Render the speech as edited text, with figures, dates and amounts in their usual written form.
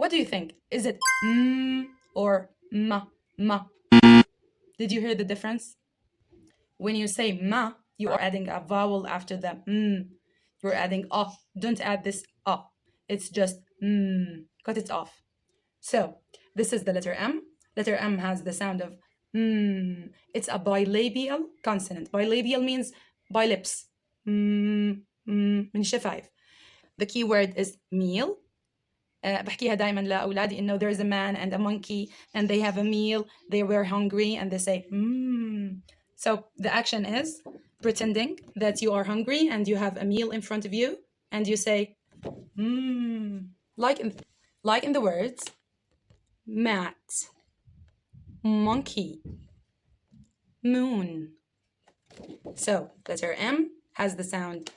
What do you think? Is it or ma? Ma. Did you hear the difference? When you say ma, you are adding a vowel after the You're adding ah. Don't add this ah. It's just cut it off. So this is the letter M. Letter M has the sound of It's a bilabial consonant. Bilabial means by lips. من الشفايف. The key word is meal. بحكيها دائما لأولادي إنه there's a man and a monkey and they have a meal, they were hungry and they say So the action is pretending that you are hungry and you have a meal in front of you and you say like in the words mat, monkey, moon. So letter M has the sound